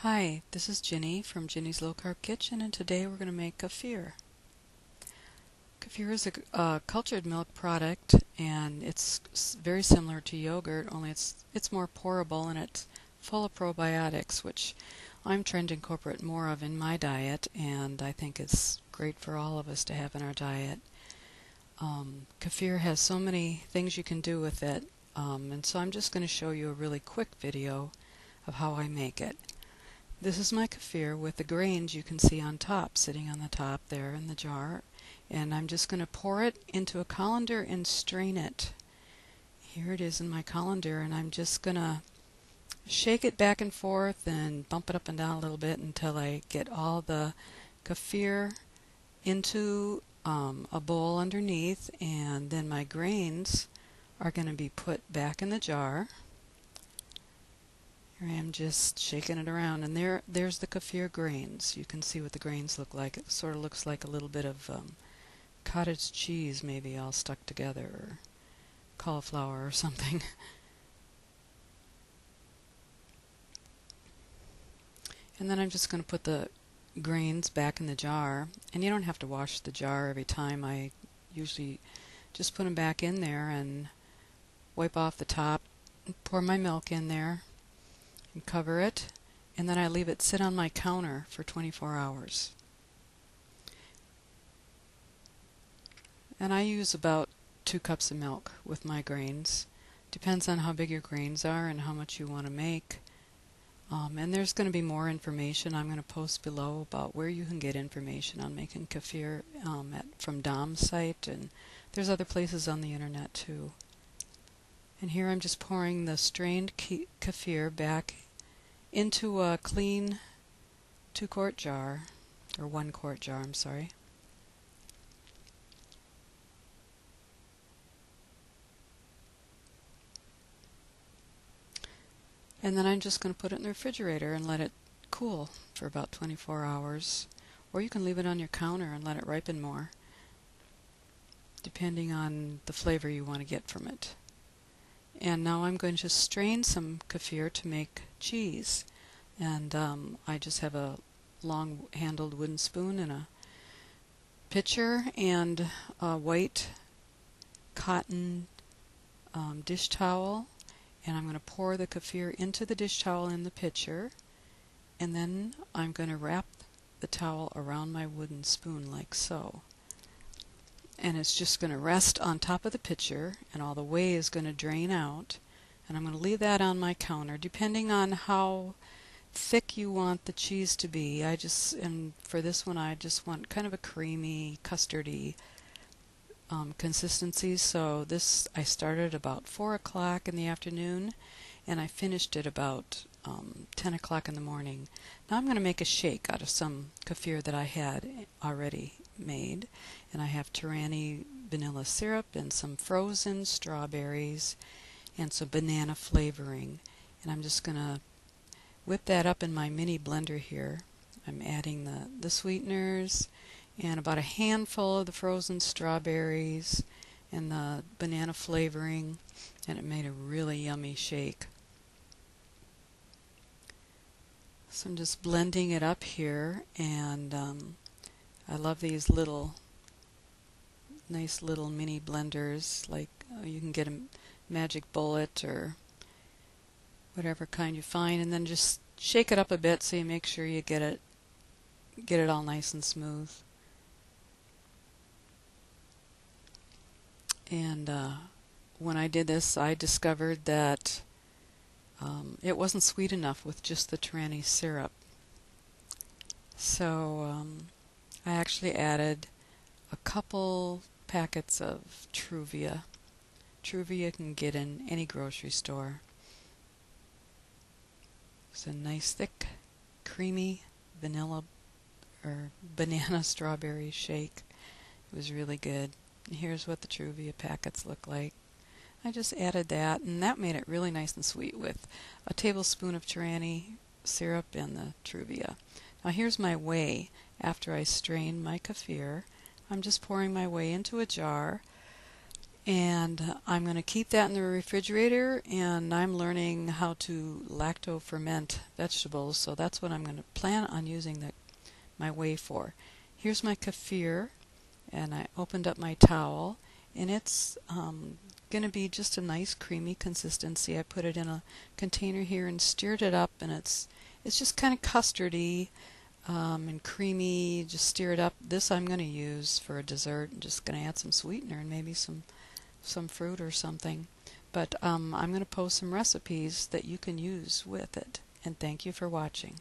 Hi, this is Ginny from Ginny's Low Carb Kitchen, and today we're going to make kefir. Kefir is a cultured milk product, and it's very similar to yogurt, only it's more pourable and it's full of probiotics, which I'm trying to incorporate more of in my diet, and I think it's great for all of us to have in our diet. Kefir has so many things you can do with it, and so I'm just going to show you a really quick video of how I make it. This is my kefir with the grains you can see on top, sitting on the top there in the jar. And I'm just going to pour it into a colander and strain it. Here it is in my colander, and I'm just going to shake it back and forth and bump it up and down a little bit until I get all the kefir into a bowl underneath, and then my grains are going to be put back in the jar. Here I am just shaking it around, and there's the kefir grains. You can see what the grains look like. It sort of looks like a little bit of cottage cheese maybe all stuck together, or cauliflower or something. And then I'm just going to put the grains back in the jar, and you don't have to wash the jar every time. I usually just put them back in there and wipe off the top, pour my milk in there, and cover it, and then I leave it sit on my counter for 24 hours. And I use about 2 cups of milk with my grains. Depends on how big your grains are and how much you want to make. And there's going to be more information I'm going to post below about where you can get information on making kefir from Dom's site, and there's other places on the internet too. And here I'm just pouring the strained kefir back into a clean 2-quart jar, or 1-quart jar, I'm sorry. And then I'm just going to put it in the refrigerator and let it cool for about 24 hours. Or you can leave it on your counter and let it ripen more, depending on the flavor you want to get from it. And now I'm going to strain some kefir to make cheese. And I just have a long-handled wooden spoon and a pitcher and a white cotton dish towel. And I'm going to pour the kefir into the dish towel in the pitcher. And then I'm going to wrap the towel around my wooden spoon like so. And it's just going to rest on top of the pitcher, and all the whey is going to drain out. And I'm going to leave that on my counter, depending on how thick you want the cheese to be. And for this one, I just want kind of a creamy, custardy consistency. So this, I started about 4 o'clock in the afternoon, and I finished it about 10 o'clock in the morning. Now I'm going to make a shake out of some kefir that I had already made, and I have Torani vanilla syrup and some frozen strawberries and some banana flavoring, and I'm just going to whip that up in my mini blender here. I'm adding the sweeteners and about a handful of the frozen strawberries and the banana flavoring, and it made a really yummy shake. So I'm just blending it up here, and I love these nice little mini blenders. Like you can get a Magic Bullet or whatever kind you find, and then just shake it up a bit so you make sure you get it all nice and smooth. And when I did this, I discovered that it wasn't sweet enough with just the Torani syrup. So I actually added a couple packets of Truvia. Truvia you can get in any grocery store. It's a nice thick, creamy vanilla or banana strawberry shake. It was really good. And here's what the Truvia packets look like. I just added that, and that made it really nice and sweet with a tablespoon of Torani syrup and the Truvia. Now here's my whey. After I strain my kefir, I'm just pouring my whey into a jar, And I'm going to keep that in the refrigerator, and I'm learning how to lacto ferment vegetables, so that's what I'm going to plan on using my whey for. Here's my kefir, and I opened up my towel, and it's going to be just a nice creamy consistency. I put it in a container here and stirred it up, and it's just kind of custardy and creamy. Just stir it up. This I'm going to use for a dessert. I'm just going to add some sweetener and maybe some fruit or something. But I'm going to post some recipes that you can use with it. And thank you for watching.